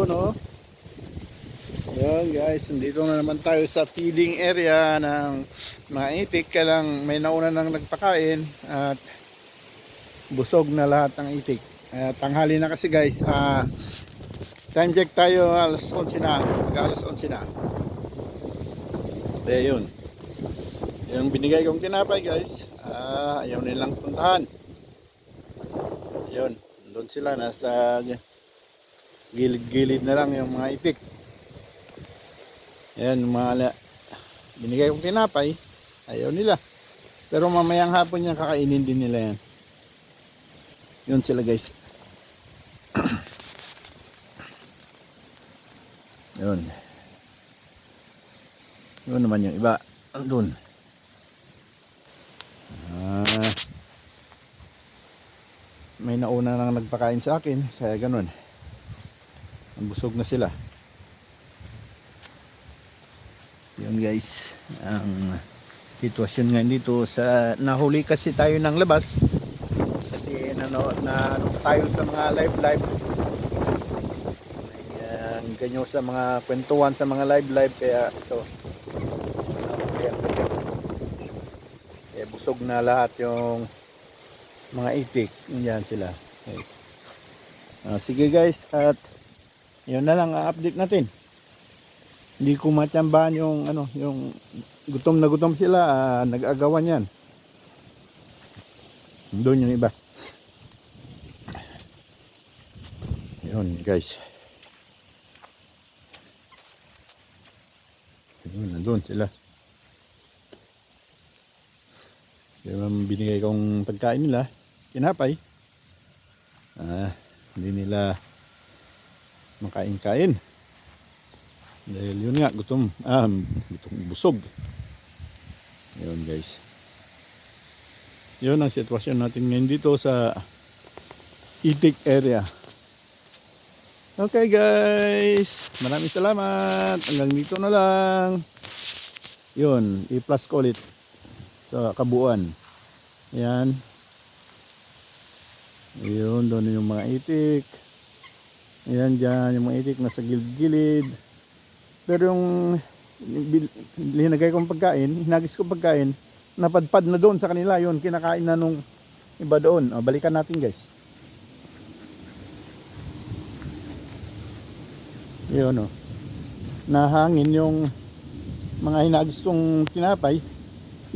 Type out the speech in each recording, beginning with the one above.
Yun, oh. Yun guys, dito na naman tayo sa feeding area ng mga itik. Kaya lang may nauna nang nagpakain at busog na lahat ng itik. Tanghali na kasi guys. Time check tayo, alas 11 na. Alas 11 na. Kaya yun. Yung binigay kong tinapay guys, ayaw nilang puntahan. Yun, doon sila nasa gilid-gilid na lang yung mga itik. Ayan, mga binigay kong tinapay, ayaw nila. Pero mamayang hapon niya kakainin din nila yan. Yun sila guys. Yun. Yun naman yung iba. Doon. May nauna nang nagpakain sa akin. Kaya ganun. Busog na sila. Yun guys, ang sitwasyon ngayon dito sa nahuli kasi tayo ng labas kasi na tayo sa mga live ganyo sa mga kwentuhan sa mga live kaya ito kaya busog na lahat yung mga itik. Yan sila guys. Sige guys, at yun na lang update natin. Hindi ko matsambahan yung yung gutom na gutom sila, nag-agawan yan. Doon yung iba. Yun guys. Yun, nandun sila. Yung binigay kong pagkain nila, tinapay. Hindi nila makain-kain. Dahil yun nga, gutom, busog. Yun guys. Yun ang sitwasyon natin ngayon dito sa itik area. Okay guys, maraming salamat. Hanggang dito na lang. Yun, i-plus ko ulit sa kabuuan. Yan. Yun, doon yung mga itik. Yan dyan, yung mga itik nasa gilid-gilid. Pero yung linagay kong pagkain, hinagis kong pagkain, napadpad na doon sa kanila. Yun, kinakain na nung iba doon. Balikan natin guys. Yun, nahangin yung mga hinagis kong tinapay.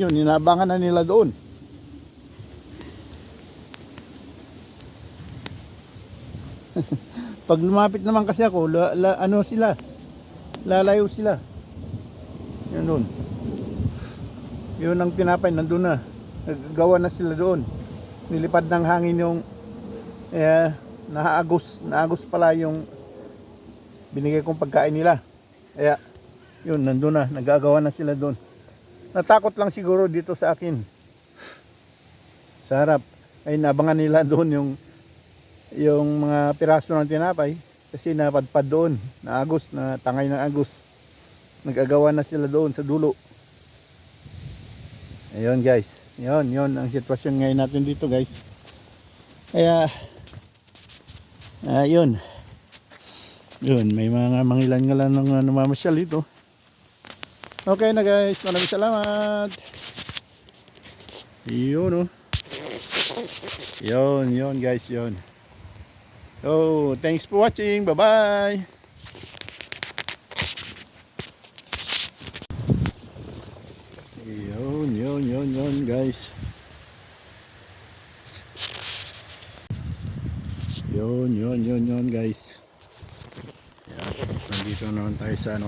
Yun, inabangan na nila doon. Pag lumapit naman kasi ako, sila, lalayo sila. Yun doon. Yun ang tinapay, nandun na. Nagagawa na sila doon. Nilipad ng hangin yung naagos pala yung binigay kong pagkain nila. Kaya yun, nandun na. Nagagawa na sila doon. Natakot lang siguro dito sa akin. Sa harap ay nabangan nila doon yung mga piraso ng tinapay kasi napadpad doon, naagos, na tangay ng agos. Nag-agawan na sila doon sa dulo. Ayun guys, yun ang sitwasyon ngayon natin dito guys. Kaya yun, may mga mangilan-ngalan ng namamasyal dito. Okay na guys, maraming salamat. Yun yun guys, yun. Oh, thanks for watching. Bye-bye. Yun guys. Yun guys. Yan. Nandito naman tayo sa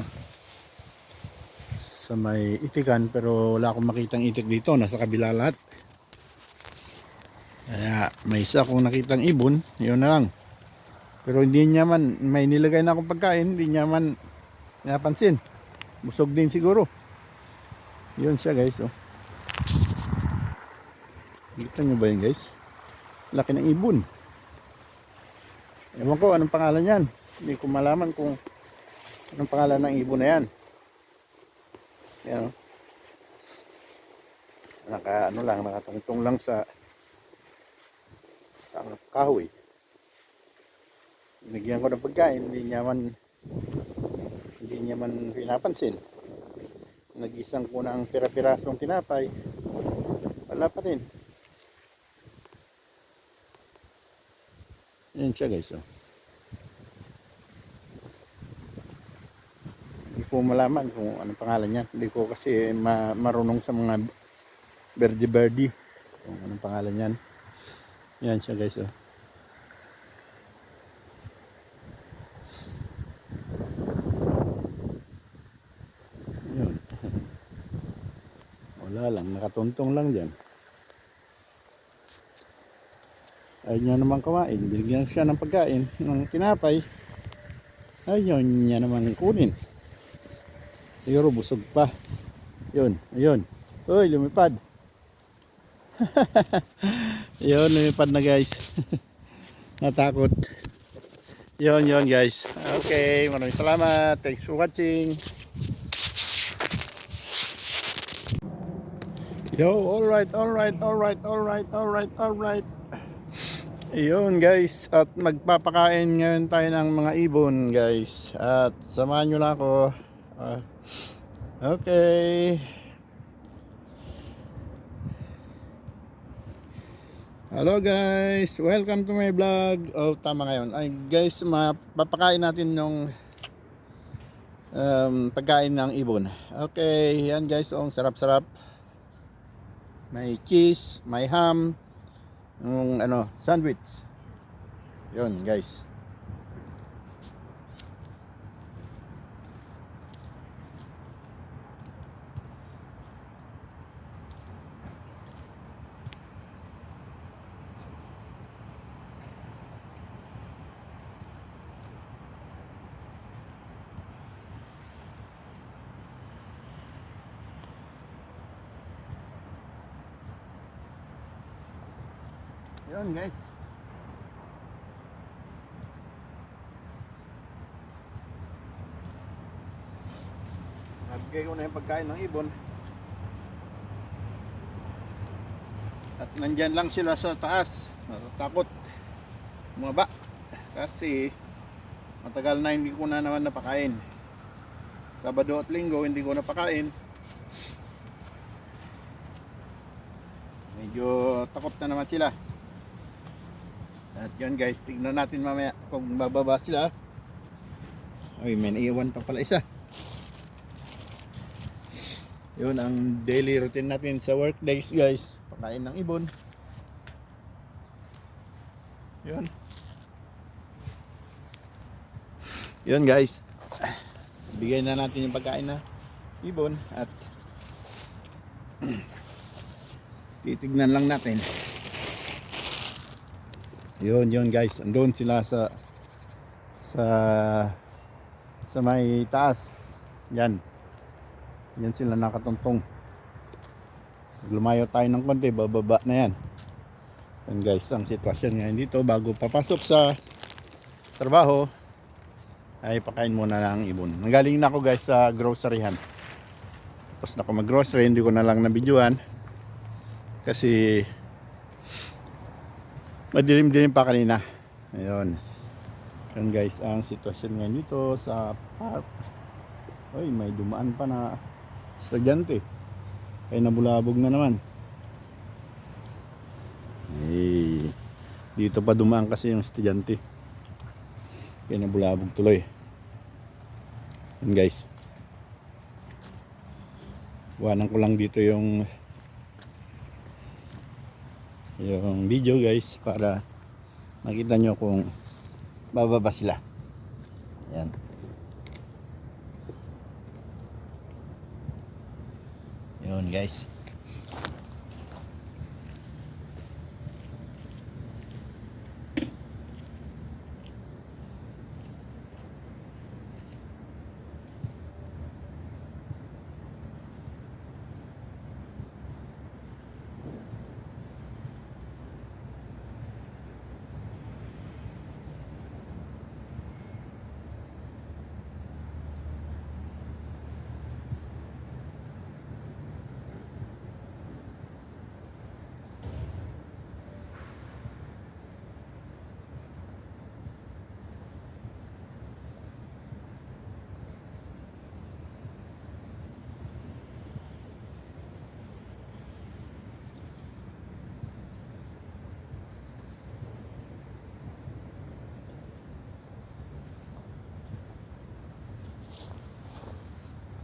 sa may itikan, pero wala akong makitang itik dito. Nasa kabila lahat. Kaya may isa akong nakitang ibon. Yun na lang. Pero hindi niya man, may nilagay na akong pagkain, hindi niya man napansin. Busog din siguro. Yun siya guys. Kita nyo ba yun guys? Laki ng ibon. Ewan ko anong pangalan yan. Hindi ko malaman kung anong pangalan ng ibon na yan. Yan nakatungtong lang sa kahoy. Binigyan ko ng pagkain, hindi niya man pinapansin. Nag-isang ko ng pira-pirasong tinapay, wala pa rin. Yan siya guys, oh. Hindi ko malaman kung anong pangalan niya. Hindi ko kasi marunong sa mga birdie kung anong pangalan niyan. Yan siya guys, oh. Yun. Wala lang, nakatuntong lang dyan. Ayaw niya naman kumain. Binigyan siya ng pagkain, ng tinapay. Ayaw niya naman kunin. Siguro busog pa. Yun, ayun. Uy, lumipad. Yun, lumipad na guys. Natakot. Yun guys. Okay, maraming salamat. Thanks for watching. Yo, alright. Ayun guys, at magpapakain ngayon tayo ng mga ibon guys. At samahan nyo lang ako. Okay. Hello guys, welcome to my vlog. Oh, tama ngayon. Ay guys, mapapakain natin yung pagkain ng ibon. Okay, yan guys, oh, sarap-sarap. May cheese, may ham, yung sandwich. Yun guys. Yun guys. Nabigay ko na yung pagkain ng ibon. At nandyan lang sila sa taas. Natatakot bumaba. Kasi matagal na hindi ko na naman napakain. Sabado at Linggo hindi ko napakain. Medyo takot na naman sila. At yun guys, tignan natin mamaya kung bababa sila. Ay, may naiwan pa pala isa. Yun ang daily routine natin sa work days guys. Pakain ng ibon. Yun. Yun guys. Bigay na natin yung pagkain na ibon. At titignan lang natin. Yun guys, andun sila sa may taas. Yan sila nakatuntong. Lumayo tayo ng konti, bababa na yan. Yan guys, ang sitwasyon ngayon dito bago papasok sa trabaho ay pakain muna ng ibon. Nanggaling na ako guys sa groceryhan. Tapos na ako mag-grocery, hindi ko na lang nabidyoan kasi madilim-dilim pa kanina. Ayun. Yan guys, ang sitwasyon ngayon dito sa park. Ay, may dumaan pa na estudyante. Ay, nabulabog na naman. Ay, dito pa dumaan kasi yung estudyante. Kaya nabulabog tuloy. Yan guys. Iwanan ko lang dito yung video guys para makita nyo kung bababa sila. Yan. Yun guys.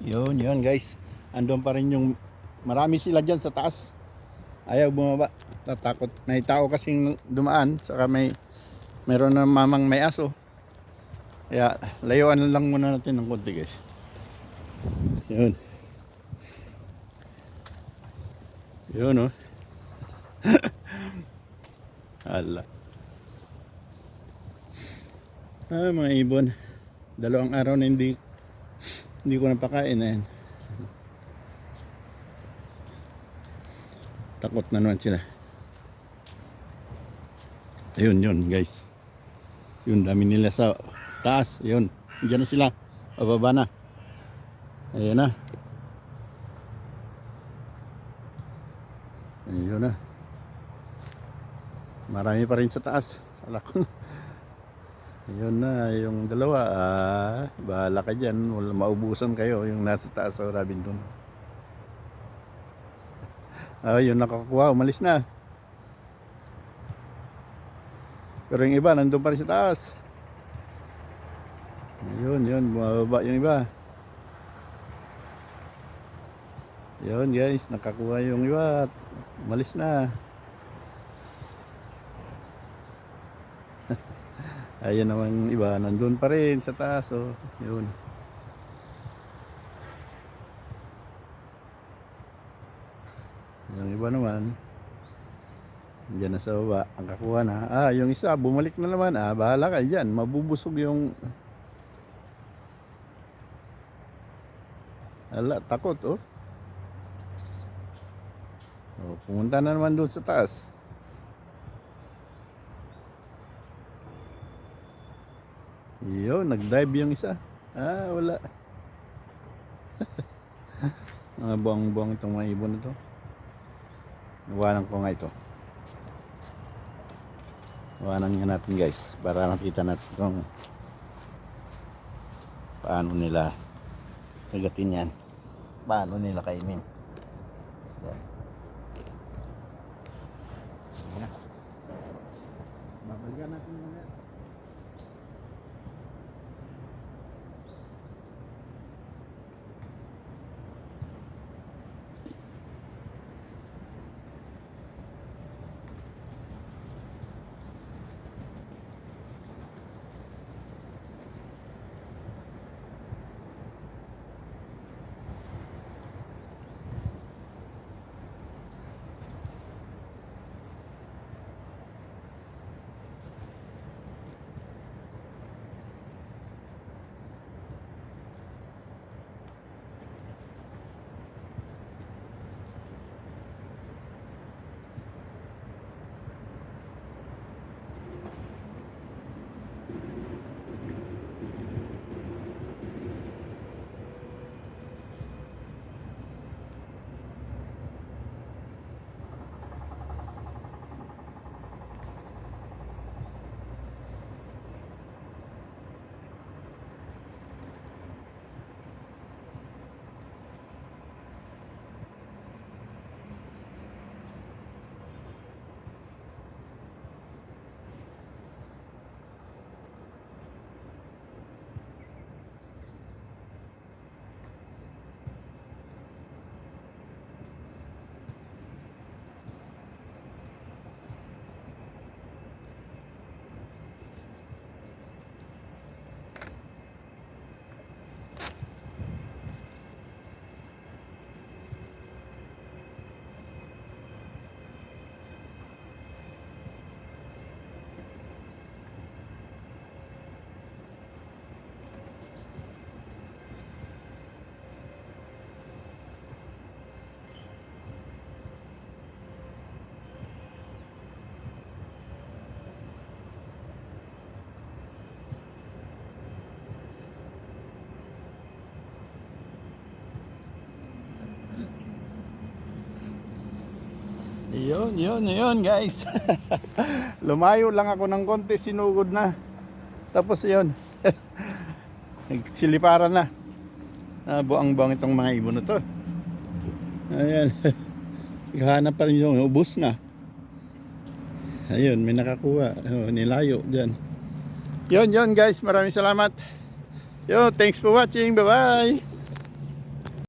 Yun guys. Andun pa rin yung marami sila dyan sa taas. Ayaw bumaba. Tatakot. May tao kasing dumaan. Saka mayroon na mamang may aso. Kaya layuan na lang muna natin ng konti guys. Yun. Yun oh. Hala. Mga ibon. 2 araw na hindi ko napakain na yan. Takot na naman sila. Yun guys. Yun dami nila sa taas. Yun. Diyan na sila. Pababa na. Ayan na. Ayun na. Marami pa rin sa taas. Alak. Ayun na, yung 2, bahala ka dyan, wala maubusan kayo, yung nasa taas sa Robinson. Yun nakakuha, umalis na. Pero yung iba, nandun pa rin sa taas. Ayun, bumababa yung iba. Yun guys, nakakuha yung iba, umalis na. Ayun naman iba, nandun pa rin sa taas. Oh. Yun. Yung iba naman, dyan na sa baba, ang kakuha na. Yung isa, bumalik na naman. Bahala ka dyan, mabubusog yung... Ala, takot oh. Pumunta na naman doon sa taas. Yun, nag-dive yung isa. Wala. Mga buwang-buwang itong mga ibon na to. Nawanan ko nga ito. Nawanan nga natin guys. Para makita natin kung paano nila kagatin yan. Paano nila kainin. Yan. Babalikan natin muna. Yun guys. Lumayo lang ako ng konti, sinugod na. Tapos yun. Siliparan na. Buang-buang itong mga ibon na to. Ayan. Hanap pa rin yung ubos na. Ayun, may nakakuha. Nilayo dyan. Yun guys, maraming salamat. Thanks for watching. Bye bye.